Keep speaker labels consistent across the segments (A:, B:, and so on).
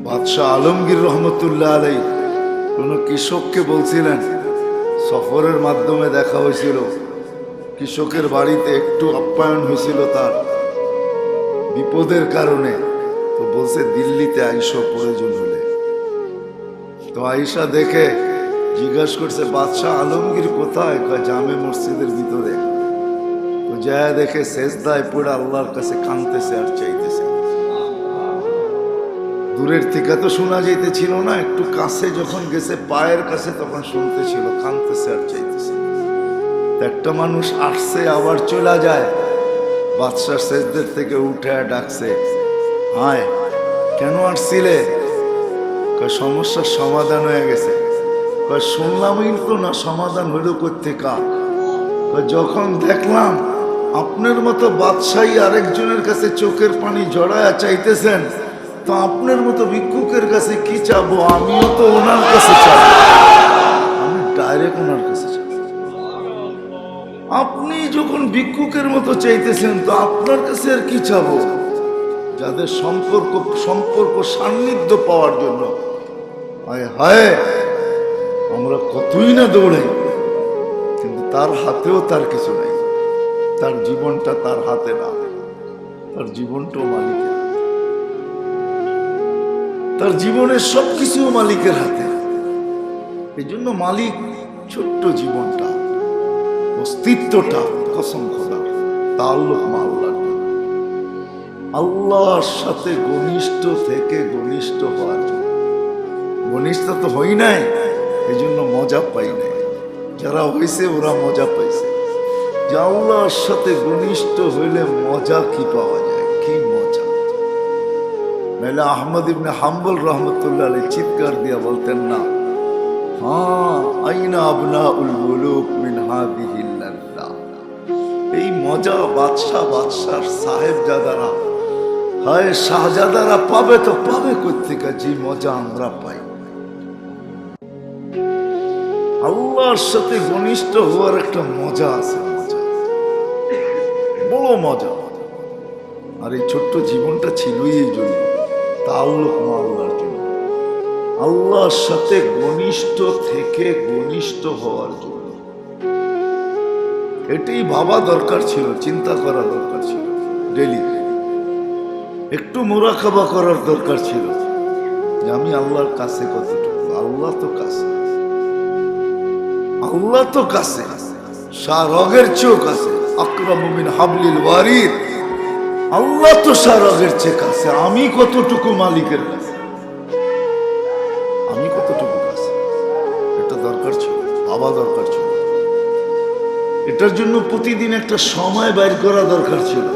A: বাদশাহ আলমগীর রহমতুল্লাহ আলাই কোনো কৃষককে বলছিলেন, সফরের মাধ্যমে দেখা হয়েছিল, কৃষকের বাড়িতে একটু আপ্যায়ন হয়েছিল তার বিপদের কারণে, তো বলছে দিল্লিতে আইসা প্রয়োজন হলে। তো আইসা দেখে জিজ্ঞাসা করছে বাদশাহ আলমগীর কোথায়? জামে মসজিদের ভিতরে। তো যায় দেখে সেজদায় পড়ে আল্লাহর কাছে কাঁদতেছে আর চাইতেছে। দূরের থেকে তো শোনা যাইতেছিল না, একটু কাছে যখন গেছে পায়ের কাছে তখন শুনতেছিল কাঁদতেছে আর চাইতেছে। একটা মানুষ আসছে আবার চলে যায়, বাদশার সেজদের থেকে উঠে ডাকছে, হায় কেন আসছিলে? সমস্যার সমাধান হয়ে গেছে। শুনলামই তো না, সমাধান হইল কোত্থেকা? যখন দেখলাম আপনার মতো বাদশাহী আরেকজনের কাছে চোখের পানি জড়ায়া চাইতেছেন, তো আপনার মতো ভিক্ষুকের কাছে কি চাবো? আমিও তো ওনার কাছে চাবো, আমি ডাইরেক্ট ওনার কাছে চাবো। আপনি যখন ভিক্ষুকের মতো চাইতেছেন, তো আপনার কাছে আর কি চাবো? যাদের সম্পর্ক সান্নিধ্য পাওয়ার জন্য হায় হায় আমরা কতই না দৌড়াই, কিন্তু তার হাতেও তার কিছু নাই। তার জীবনটা তার হাতে না, তার জীবনটাও মালিকের, তার জীবনের সবকিছু মালিকের হাতে। এই জন্য মালিক ছোট্ট জীবনটা, অস্তিত্বটা কসম খোদার তাআল্লুক আল্লাহর, আল্লাহর সাথে ঘনিষ্ঠ থেকে ঘনিষ্ঠ হওয়ার জন্য। ঘনিষ্ঠ তো হই নাই, এই জন্য মজা পাই নাই। যারা হয়েছে ওরা মজা পাইছে। যে আল্লাহর সাথে ঘনিষ্ঠ হইলে মজা কি পাওয়া যায়, কি মজা! নাইলে আহমদ ইবনে হাম্বল রহমতুল্লাহ আলাইহি চিৎকার দিয়া বলতেন না, হ্যাঁ আইনা আবনাউল মুলুক মিন হাদিহিল লাযযা। এই মজা বাদশার সাহেবজাদারা, হায় শাহজাদারা পাবে তো পাবে কোত্থেকে যে মজা আমরা পাই? আল্লাহর সাথে ঘনিষ্ঠ হওয়ার একটা মজা আছে, মজা, বড় মজা। আর এই ছোট্ট জীবনটা ছিলই এই জন্য, তাআল্লুক আল্লাহর জন্য, আল্লাহর সাথে ঘনিষ্ঠ থেকে ঘনিষ্ঠ হওয়ার জন্য। এটাই ভাবা দরকার ছিল, চিন্তা করা দরকার ছিল, ডেলি একটু মুরাকাবা করার দরকার ছিল যে আমি আল্লাহর কাছে কতটুকু। আল্লাহ তো কাছে, আল্লাহ তো কাছে, শাহরগের চেয়েও কাছে, আকরামু মিন হাবলিল ওয়ারিদ। আল্লাহ তো শাহরগের চেয়ে কাছে। আমি কতটুকু মালিকের কাছে, আমি কতটুকু কাছে, এটা দরকার ছিল, ভাবা দরকার ছিল। এটার জন্য প্রতিদিন একটা সময় বাইর করা দরকার ছিল,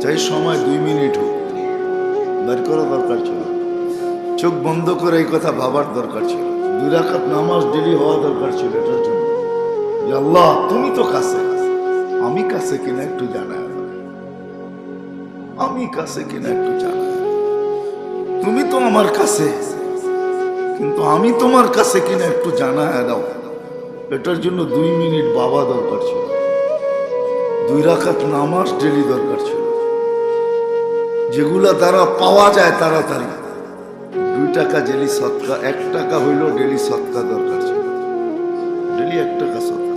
A: চাই সময় 2 মিনিট হোক, বের করা দরকার ছিল। চোখ বন্ধ করে এই কথা ভাবার দরকার ছিল। 2 রাকাত নামাজ ডেলি হওয়া দরকার ছিল এটার জন্য। আল্লাহ তুমি তো কাছে, আমি কাছে কিনা একটু জানায়, আমি কাছে কিনা একটু জানায়। তুমি তো আমার কাছে, কিন্তু আমি তোমার কাছে কিনা একটু জানায় দাও। এটার জন্য 2 মিনিট বাবা দরকার ছিল, 2 রাকাত নামাজ ডেলি দরকার ছিল, যেগুলা দ্বারা পাওয়া যায় তাড়াতাড়ি। 2 টাকা ডেলি সদকা, 1 টাকা হইল ডেলি সদকা দরকার ছিল, ডেলি 1 টাকা সদকা।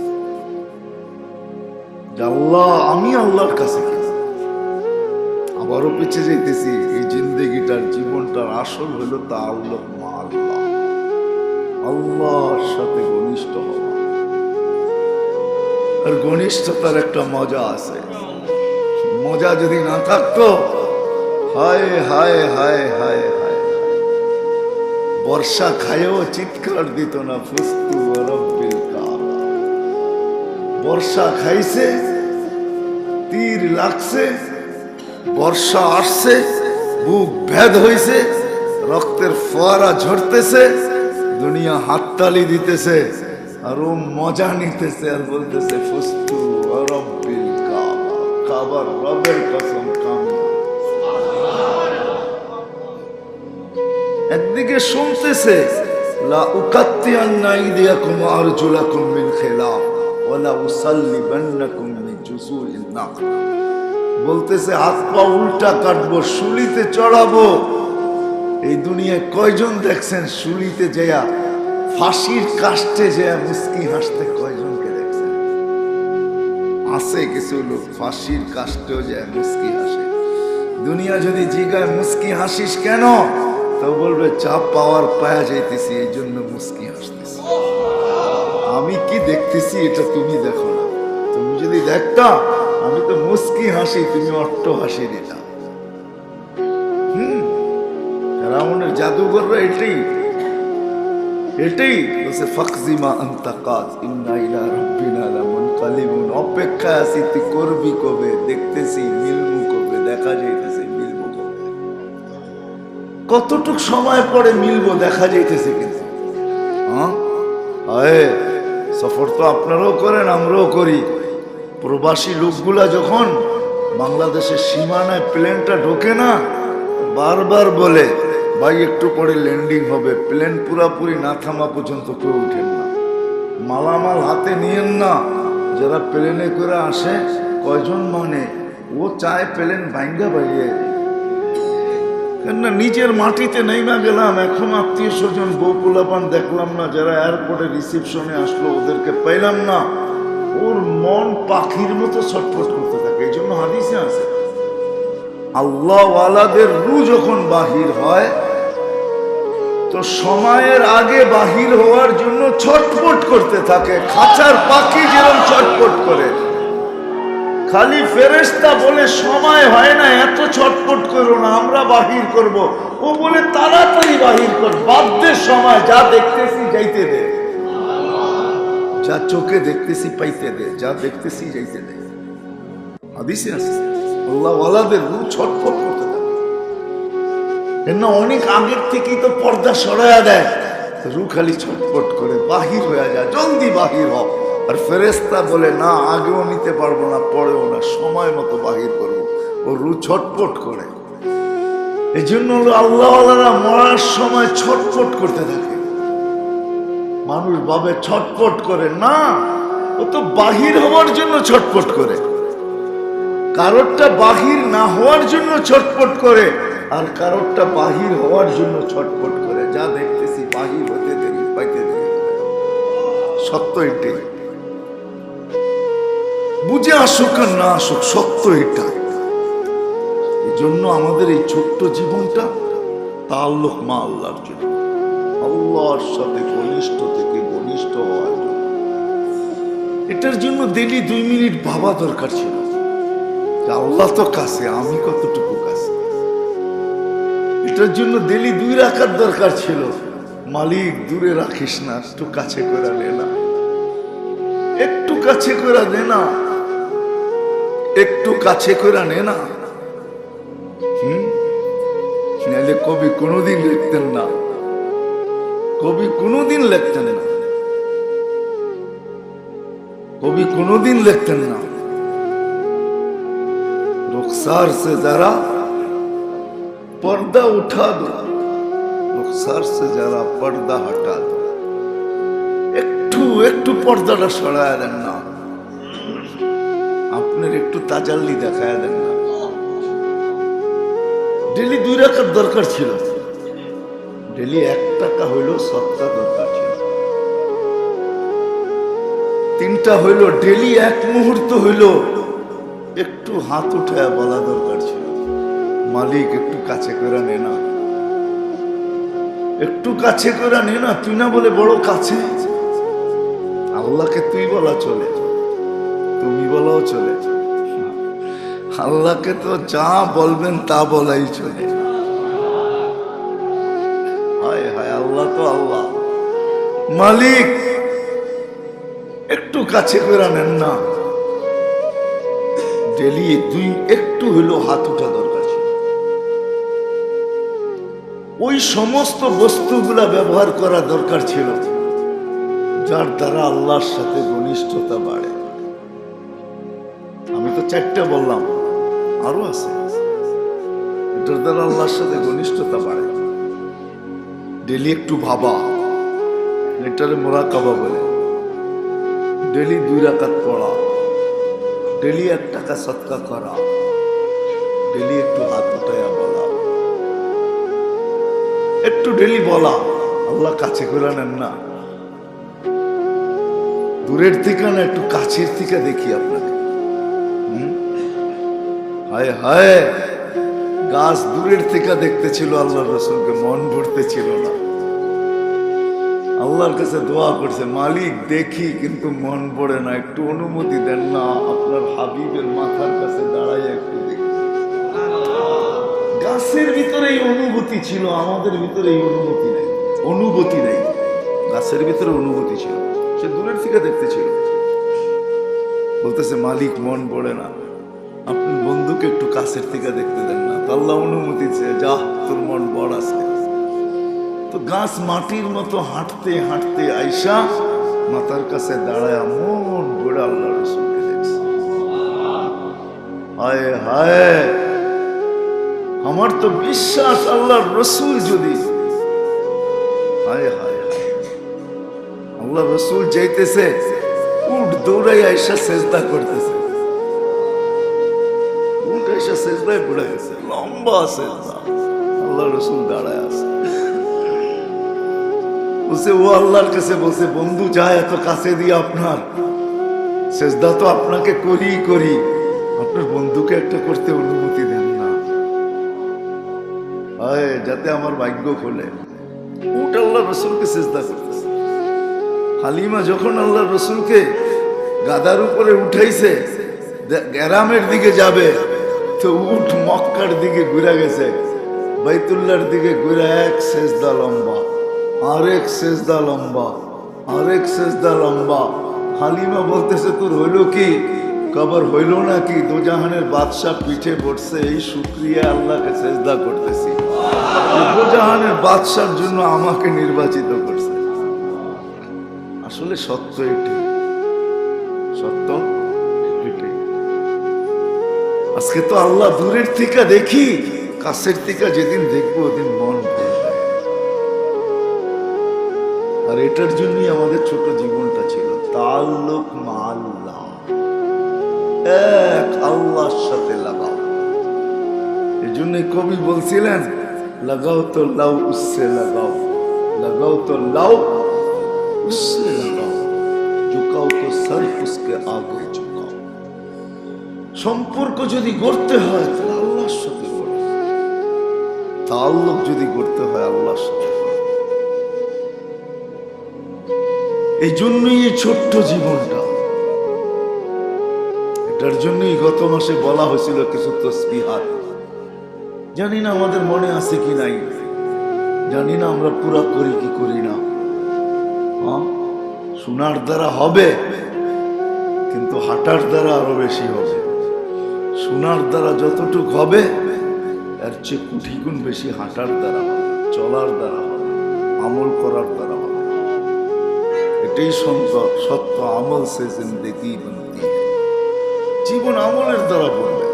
A: আল্লাহ আমি আল্লাহর কাছে, আবারও পিছিয়ে যাইতেছি। এই জিন্দেগিটার জীবনটার আসল হইল তাআল্লুক আল্লাহ, আল্লাহর সাথে ঘনিষ্ঠ হওয়া। আর ঘনিষ্ঠতার একটা মজা আছে, মজা যদি না থাকতো, হায় হায় হায় হায় হায়, বর্ষা খায়ও চিৎকার দিত না, ফুস্তু রব্বিল কাবা। বর্ষা খাইছে, তীর লাগছে, বর্ষা আসছে, বুক ভেদ হইছে, রক্তের ফোয়ারা ঝরতেছে, দুনিয়া হাততালি দিতেছে, আর ও মজা নিতেছে আর বলতেছে ফুস্তু রব্বিল কাবা, কাবার রবের কসম কামি। একদিকে শুনতেছে লা উকাত্তিআন্না আইদিয়াকুম ওয়া আরজুলাকুম মিন খিলাফ ওয়া লা উসাল্লিবান্নাকুম মিন জুসুরিন নাখল। বলতেছে হাত পা উল্টা কাটবো, শুলিতে চড়াবো, এই দুনিয়ায় কয়জন দেখছেন শুলিতে যেয়া ফাঁসির কাষ্টে যেয়া মুস্কি হাসতে কয়জনকে দেখছেন? আছে কিছু লোক ফাঁসির কাষ্টেও যায় মুস্কি হাসে। দুনিয়া যদি জিগায় মুস্কি হাসিস কেন, তো বলবে চাপ পাওয়ার পায়া যাইতেছি এই জন্য মুস্কি হাসতেছি। আমি কি দেখতেছি এটা তুমি দেখো না। তুমি যদি দেখতা আমি তো মুস্কি হাসি, তুমি অট্ট হাসি দিতা। ফেরাউনের জাদুঘররা এটাই বলছে ফাকজিমা আনতা কাজ ইন্না ইলা রাব্বিনা লামুনকালিবুন। অপেক্ষা আছি তুই করবি কবে, দেখতেছি মিলবো কবে, দেখা যাইতেছে মিলবো কবে। কতটুক সময় পরে মিলবো দেখা যাইতেছে কিন্তু। হ্যাঁ সফর তো আপনারাও করেন আমরাও করি। প্রবাসী লোকগুলা যখন বাংলাদেশের সীমানায় প্লেনটা ঢোকে না, বারবার বলে ভাই একটু পরে ল্যান্ডিং হবে, প্লেন পুরাপুরি না থামা পর্যন্ত কেউ উঠেন না, মালামাল হাতে নিয়েন না। যারা প্লেনে করে আসে কয়জন মানে ও চায় প্লেন ভাঙ্গা বাইরে, কেননা নিজের মাটিতে নেইমা গেলাম, এখন আত্মীয় স্বজন বউ পোলাপান দেখলাম না, যারা এয়ারপোর্টে রিসিপশনে আসলো ওদেরকে পাইলাম না, ওর মন পাখির মতো ছটফট করতে থাকে। এই জন্য হাদিসে আছে আল্লাহ ওয়ালাদের রু যখন বাহির হয় তো সময়ের আগে বাহির হওয়ার জন্য ছটফট করতে থাকে, খাঁচার পাখি যেরকম ছটফট করে। খালি ফেরেশতা বলে সময় হয় না, এত ছটফট করো না, আমরা বাহির করব। ও বলে তাড়াতাড়ি বাহির কর, বাধ্যের সময়, যা দেখতেছি যাইতে দে, যা চোখে দেখতেছি পাইতে দে, যা দেখতেছি যাইতে দে। হাদিসে আছে আল্লাহ ওয়ালাদের রূহ ছটফট করতে থাকে। না অনেক আগের থেকেই তো পর্দা সরাইয়া দেয়, রূহ খালি ছটফট করে বাহির হয়ে যায়, জলদি বাহির হ। আর ফেরেশতা বলে না আগেও নিতে পারবো না, পরেও না, সময় মতো বাহির করবো। ও রূহ ছটফট করে। এই জন্য আল্লাহ ওয়ালারা মরার সময় ছটফট করতে থাকে। মানুষ ভাবে ছটফট করে না, ও তো বাহির হওয়ার জন্য ছটফট করে। কারোরটা বাহির না হওয়ার জন্য ছটফট করে, আর কারোরটা বাহির হওয়ার জন্য ছটফট করে। যা দেখতেছি বাহির হতে দেরি, পাইতে দেরি। সত্য এটাই, বুঝে আসুক আর না আসুক, সত্য এটা। এই জন্য আমাদের এই ছোট্ট জীবনটা তাআল্লুক মা আল্লাহর জন্য, আল্লাহর সাথে ঘনিষ্ঠ থেকে ঘনিষ্ঠ হওয়ার জন্য। এটার জন্য ডেইলি 2 মিনিট ভাবা দরকার ছিল যে আল্লাহ তো কাছে, আমি কতটুকু কাছে। এটার জন্য ডেইলি 2 রাকাত দরকার ছিল, মালিক দূরে রাখিস না, একটু কাছে করে নে না, একটু কাছে করে নে না, একটু কাছে করে নে না। নাহলে কবি কোনোদিন লিখতেন না, কবি কোনোদিন লিখতেন না, কবি কোনোদিন লিখতেন না रुखसार से जरा पर्दा उठा दो, रुखसार से जरा पर्दा हटा दो। একটু একটু পর্দাটা সরায় দেন না, আপনার একটু তাজাল্লি দেখায় দেন না। ডেলি 2 রাকাত দরকার ছিল, ডেলি 1 টাকা হইলো সদকা দরকার ছিল, 3টা হইলো ডেলি 1 মুহূর্ত হইলো একটু হাত উঠায় বলা দরকার ছিল মালিক একটু কাছে করে নে না, একটু কাছে করে নে না। তুই না বলে বড় কাছে, আল্লাহকে তুই বলা চলে, তুমি বলাও চলে, আল্লাহকে তো যা বলবেন তা বলাই চলে। হায় হায়, আল্লাহ তো আল্লাহ, মালিক একটু কাছে করে নেন না। ডেলি 2 একটু হইলো হাত উঠা দরকার ছিল। ওই সমস্ত বস্তুগুলা ব্যবহার করা দরকার ছিল যার দ্বারা আল্লাহর সাথে ঘনিষ্ঠতা বাড়ে। আমি তো 4টা বললাম, আরো আছে, এটার দ্বারা আল্লাহর সাথে ঘনিষ্ঠতা বাড়ে। ডেলি একটু ভাবা, এটারে মুরাকাবা বলে। ডেলি 2 রাকাত পড়া, ডেলি 1 টাকা সদকা করা, ডেলি একটু হাত উঠাইয়া বলা, একটু ডেলি বলা, আল্লাহ কাছে করে নেন না, দূরের থেকে না একটু কাছের থেকে দেখি আপনাকে। হায় হায়, গাছ দূরের থেকে দেখতেছিল আল্লাহ রসুলকে, মন ভরতেছিল না। আল্লাহর কাছে দোয়া করছে, মালিক দেখি কিন্তু মন পড়ে না, একটু অনুমতি দেন না, আপনার হাবিবের মাথার কাছে দাঁড়াই একটু দেখি। গাছের ভিতরে এই অনুভূতি ছিল, আমাদের ভিতরে এই অনুভূতি নেই, অনুভূতি নেই। গাছের ভিতরে অনুভূতি ছিল, সে দূরের থেকে দেখতেছিল, বলতেছে মালিক মন পড়ে না, আপনি বন্ধুকে একটু কাছের থেকে দেখতে দেন না। আল্লাহ অনুমতি চেয়ে, যা তোর মন বড় আছে। তো গাছ মাটির মতো হাঁটতে হাঁটতে আইসা মাথার কাছে দাঁড়ায় মন ভরে আল্লাহ রসুলকে দেখছে। হায় হায়, আমার তো বিশ্বাস আল্লাহর রসুল যদি, হায় হায় হায়, আল্লাহ রসুল যাইতেছে, উঠ দৌড়াই আইসা সেজদা করতেছে, উঠ আইসা সেজদায় পড়ে গেছে, লম্বা সেজদা, আল্লাহ রসুল দাঁড়ায় আছে। বলছে ও আল্লাহর কাছে বলছে, বন্ধু যায় এত কাছে দিয়ে আপনার সেজদা তো আপনাকে করি করি, আপনার বন্ধুকে একটা করতে অনুমতি দেন না, যাতে আমার ভাগ্য খোলে। উঠ আল্লাহ রসুলকে সেজদা করতেছে। হালিমা যখন আল্লাহ রসুলকে গাদার উপরে উঠাইছে, গ্রামের দিকে যাবে, তো উঠ মক্কার দিকে ঘুরে গেছে, বাইতুল্লাহর দিকে ঘুরে এক সেজদা লম্বা, আরেক সেজদা লম্বা, আরেক সেজদা লম্বা। হালিমা বলতেছে তোর হইল কি? কবর হইল নাকি? দোজাহানের বাদশাহ পিঠে পড়ছে, এই শুকরিয়া আল্লাহকে সেজদা করতেছি, দোজাহানের বাদশার জন্য আমাকে নির্বাচিত করছে। আসলে সত্য এটি, সত্য এটি। আজকে তো আল্লাহ দূরের থেকে দেখি, কাছের থেকে যেদিন দেখবো ওদিন মন ভরে। আর এটার জন্যই আমাদের ছোট জীবনটা ছিল, তাল্লুক মা আল্লাহ, এক আল্লাহর সাথে লাগাও। এই জন্য কবি বলছিলেন, লাগাও তো লাও উসসে লাগাও, লাগাও তো লাও উসসে লাগাও, ঝুকাও তো সর উসকে আগে ঝুকাও। সম্পর্ক যদি গড়তে হয় তাহলে আল্লাহর সাথে গড়ে, তাল্লুক যদি গড়তে হয় আল্লাহর সাথে। এই জন্যই এই ছোট্ট জীবনটা, এটার জন্যই গত মাসে বলা হয়েছিল কিছু তসবিহাত। জানি না আমাদের মনে আছে কি নাই, জানি না আমরা পুরা করি কি করি না। শোনার দ্বারা হবে, কিন্তু হাঁটার দ্বারা আরো বেশি হবে। শোনার দ্বারা যতটুক হবে এর চেয়ে কোটি গুণ বেশি হাঁটার দ্বারা হবে, চলার দ্বারা হবে, আমল করার দ্বারা হবে। এটাই সত্য, আমল সে জিন্দেগি বনতি, জীবন আমলের দ্বারা বলবে।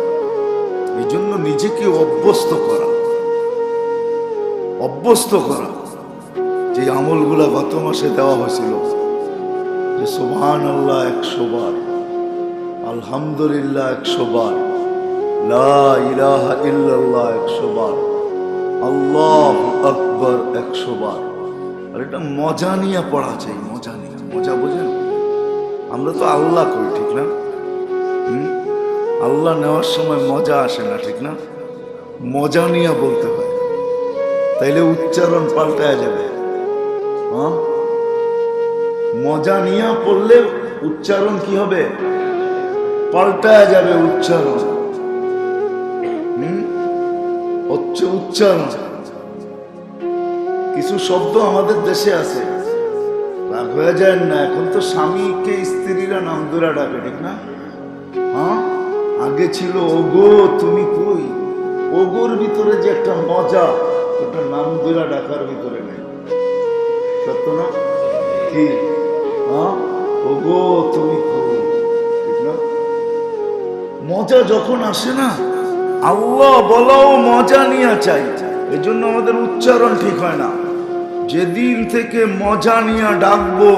A: এই জন্য নিজেকে অভ্যস্ত করা, অভ্যস্ত করা। যে আমলগুলা গত মাসে দেওয়া হয়েছিল, যে সুবহানাল্লাহ 100 বার, আলহামদুলিল্লাহ 100 বার, লা ইলাহা ইল্লাল্লাহ 100 বার, আল্লাহু আকবার 100 বার। আর এটা মজা নিয়ে পড়া চাই, মজা নিয়ে। মজা বোঝেন? আমরা তো আল্লাহ কই, ঠিক না? আল্লাহ নেওয়ার সময় মজা আসে না, ঠিক না? মজা নিয়ে বলতে হয়, তাইলে উচ্চারণ পাল্টায় যাবে। মজা নিয়ে পড়লে উচ্চারণ কি হবে? পাল্টায় যাবে উচ্চারণ। হচ্ছে উচ্চারণ। কিছু শব্দ আমাদের দেশে আছে, রাগ হয়ে যায় না, এখন তো স্বামীকে স্ত্রীরা নাম ধরে ডাকে, ঠিক না? আগে ছিল ওগো তুমি কই। ওগোর ভিতরে যে একটা মজা, ওটা নাম ধরে ডাকার ভিতরে নেই, সত্য না? কি ওগো তুমি কই, ঠিক না? মজা যখন আসে না, আল্লাহ বলাও মজা নিয়ে চাই। এই জন্য আমাদের উচ্চারণ ঠিক হয় না। যেদিন থেকে মজা নিয়ে ডাকবো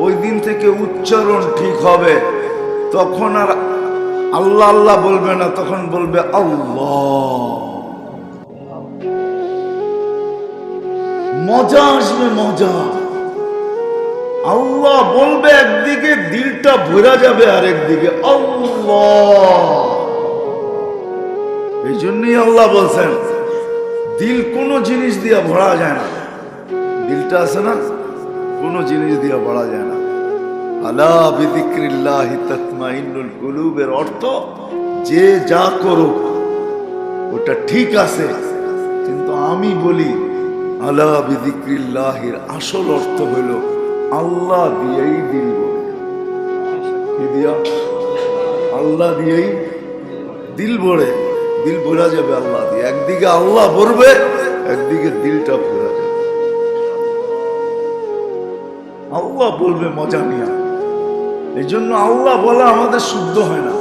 A: ওই দিন থেকে উচ্চারণ ঠিক হবে। তখন আর আল্লাহ আল্লাহ বলবে না, তখন বলবে আল্লাহ। মজা আসবে, মজা। আল্লাহ বলবে একদিকে, দিলটা ভরা যাবে আরেকদিকে। আল্লাহ, এই জন্যই আল্লাহ বলছেন দিল কোন জিনিস দিয়ে ভরা যায় না। দিলটা আছে না, কোন জিনিস দিয়ে ভরা যায় না। আলা বিযিকরিল্লাহি তাতমাইন্নুল কুলুবের অর্থ, যে যা করুক ওটা ঠিক আছে, কিন্তু আমি বলি আলা বিযিকরিল্লাহির আসল অর্থ হইল আল্লাহ দিয়েই দিল ভরে। কি দিয়া? আল্লাহ দিয়েই দিল ভরে। দিল ভরা যাবে আল্লাহ দিয়ে। একদিকে আল্লাহ ভরবে, একদিকে দিলটা ভরা যাবে। আল্লাহ বলবে মজা নিয়া। এই জন্য আল্লাহ বলা আমাদের শুদ্ধ হয় না।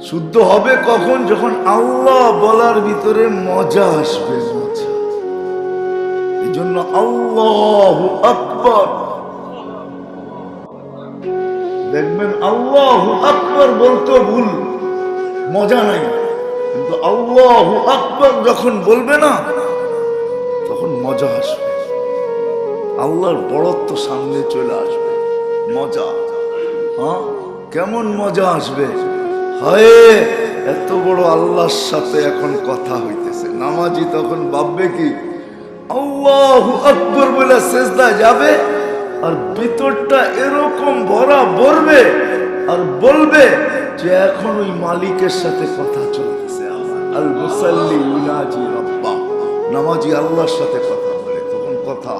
A: শুদ্ধ হবে কখন? যখন আল্লাহ বলার ভিতরে মজা আসবে, মজা। এই জন্য আল্লাহু আকবার, দেখবেন আল্লাহু আকবার বলতে ভুল, মজা নাই, কিন্তু আল্লাহু আকবার যখন বলবে না, তখন মজা আসবে। আল্লাহর বড়ত্ব সামনে চলে আসবে, মজা। হ্যাঁ, কেমন মজা আসবে? হায়, এত বড় আল্লাহর সাথে এখন কথা হইতেছে। নামাজি তখন ভাববে কি, আল্লাহু আকবার বলে সিজদায় যাবে, আর ভিতরটা এরকম ভরা ভরবে, আর বলবে যে এখন ওই মালিকের সাথে কথা চলতেছে। আল মুসাল্লি ইউনাজি রাব্বা, নামাজি আল্লাহর সাথে কথা বলে, তখন কথা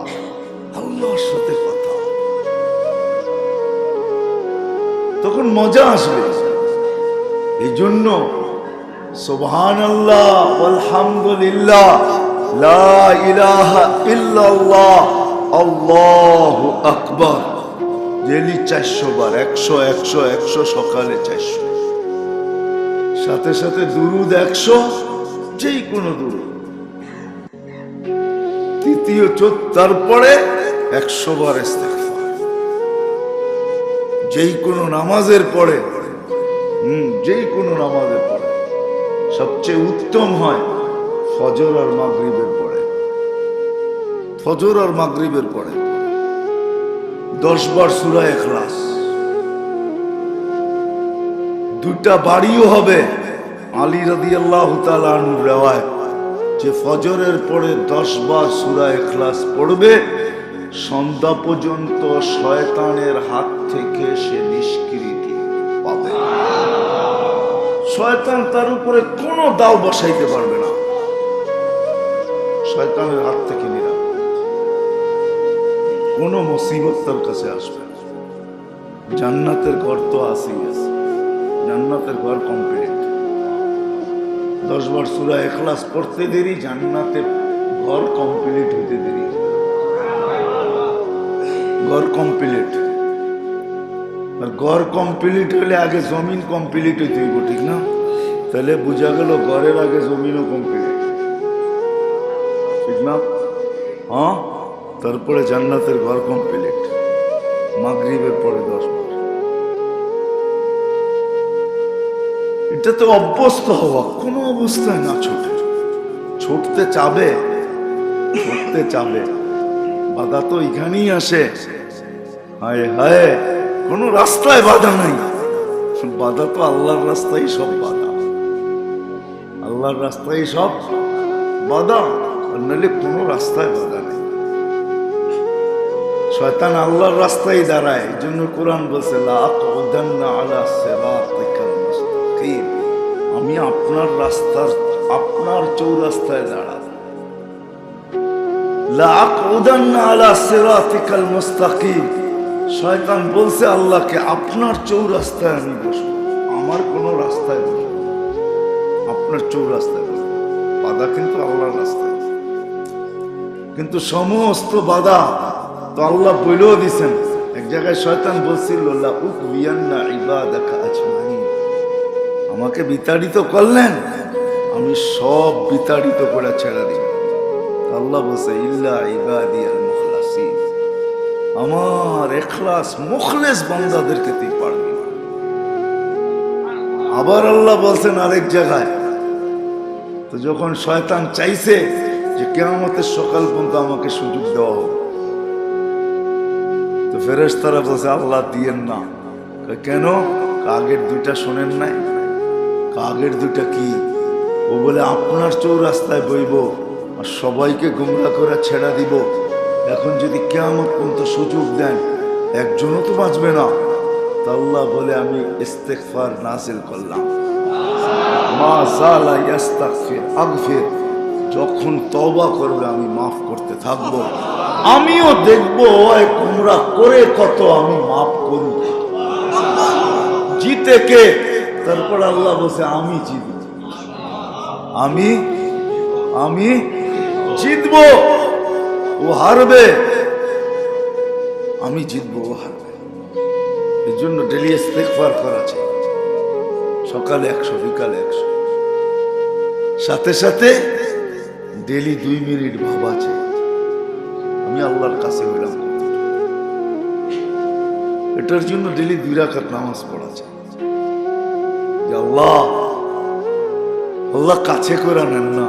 A: আল্লাহর সাথে কথা, তখন মজা আসবে। এই জন্য সুবহানাল্লাহ আলহামদুলিল্লাহ লা ইলাহা ইল্লাল্লাহ আল্লাহু আকবার ডেইলি 400 বার, 100 100 100, সকালে 400, সাথে সাথে দুরুদ 100, যেই কোনো দুরুদ। তৃতীয় তারপরে 100 বার ইস্তেগফার, যেই কোনো নামাজের পরে। যেই কোনো নামাজের পরে সবচেয়ে উত্তম হয় ফজর আর মাগরিবের পরে। ফজর আর মাগরিবের পরে 10 বার সূরা ইখলাস। দুটা বাড়িও হবে। আলী রাদিয়াল্লাহু তাআলা আনহু রিওয়ায়াত, যে ফজরের পরে 10 বার সূরা ইখলাস পড়বে, সন্ধ্যা পর্যন্ত শয়তানের হাত থেকে সে নিষ্কৃতি পাবে। শয়তান তার উপরে কোনো দাও বসাইতে পারবে না, শয়তানের হাত থেকে নিরাপদ। কোন মুসিবত তার কাছে আসবে না। জান্নাতের ঘর তো আসেই আছে, জান্নাতের ঘর কমপ্লিট। 10 বার সূরা ইখলাস পড়তে দেরি, জান্নাতের ঘর কমপ্লিট হইতে দেরি। ঘর কমপ্লিট, আর ঘর কমপ্লিট হলে আগে জমিন কমপ্লিট হইতে হইব, ঠিক না? তাহলে বোঝা গেল ঘরের আগে জমিনও কমপ্লিট, ঠিক না? হ্যাঁ, তারপরে জান্নাতের ঘর কমপ্লিট। মাগরিবের পরে 10 বার। এটা তো অভ্যস্ত হওয়া, কোনো অবস্থায় না ছোটে। ছুটতে চাবে, ছুটতে চাবে, বাধা তো এখানেই আসে। হায় হায়, কোন রাস্তায় বাধা নাই। বাধা তো আল্লাহর রাস্তায় সব বাধা, আল্লাহর রাস্তায় সব বাধা, আর নাহলে কোনো রাস্তায় বাধা নেই। শয়তান আল্লাহর রাস্তায় দাঁড়ায়। এই জন্য কোরআন বলছে লা আকুদান্না আলা সিরাতিকাল মুস্তাকিম, আমি আপনার রাস্তার, আপনার চৌরাস্তায় দাঁড়াবো। লা আকুদান্না আলা সিরাতিকাল মুস্তাকিম, শয়তান বলছে আল্লাহকে আপনার চৌরাস্তায় আমি বসবো, আমার কোনো রাস্তায় বসবো, আপনার চৌরাস্তায় বসবো। বাধা কিন্তু আল্লাহর রাস্তায়, কিন্তু সমস্ত বাধা তো আল্লাহ বলেও দিছেন। এক জায়গায় শয়তান বলছিল লা উকবিয়ান্না ইবাদাকা আজমাইন, আমাকে বিতাড়িত করলেন, আমি সব বিতাড়িত করে ছেড়ে দিই। আল্লাহ বলছে ইল্লা ইবাদিয়াল মুখলাসিন, আমার ইখলাস মুখলেস বান্দাদেরকে তুই পারবি না। আবার আল্লাহ বলছেন আরেক জায়গায়, তো যখন শয়তান চাইছে যে কিয়ামতের সকাল পর্যন্ত আমাকে সুযোগ দেওয়া হবে। তো ফেরেশতারা বলছে আল্লাহ দিয়েন না। কেন? আগের দুইটা শোনেন নাই? আগের দুইটা কি? ও বলে আপনার চৌরাস্তায় বইব আর সবাইকে গুমরা করে ছেড়া দিব। এখন যদি কিয়ামত পর্যন্ত সুযোগ দেন একজনও তো বাঁচবে না। তা আল্লাহ বলে আমি ইস্তেগফার নাযিল করলাম, মা যালা ইস্তাগফির আগফির, যখন তওবা করবে আমি মাফ করতে থাকব। আমিও দেখব ওই গুমরা করে কত আমি মাফ করব। জিতে কে? তারপর আল্লাহ বলছে আমি জিতব, আমি জিতব। ও হারবে, আমি জিতবো, ও হারবে। এর জন্য ডেলি ইস্তেগফার করা চাই। সকালে 100, বিকালে 100, সাথে সাথে ডেলি 2 মিনিট ভাবা চাই আমি আল্লাহর কাছে হইলাম। এটার জন্য ডেলি 2 রাকাত নামাজ পড়া চাই। যে আল্লাহ কাছে করে নেন না।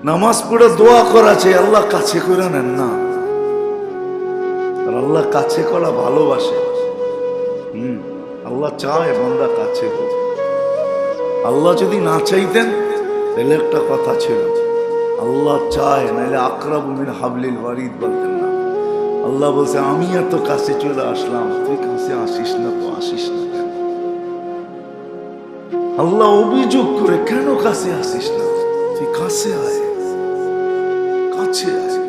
A: নামাজ পড়ে দোয়া করা চাই, আল্লাহ কাছে করে নেন না। আর আল্লাহ কাছে করা ভালোবাসে। আল্লাহ চায় বান্দা কাছে হোক। আল্লাহ যদি না চাইতেন তাহলে একটা কথা ছিল, আল্লাহ চায়, নাহলে আকরাবু মিন হাবলিল ওয়ারিদ বলতেন না। আল্লাহ বলছে আমি এত কাছে চলে আসলাম, তুই কাছে আসিস না, তো আসিস না কেন? আল্লাহ অভিযোগ করে, কেন কাছে আসিস না? তুই কাছে আয়, কাছে আয়।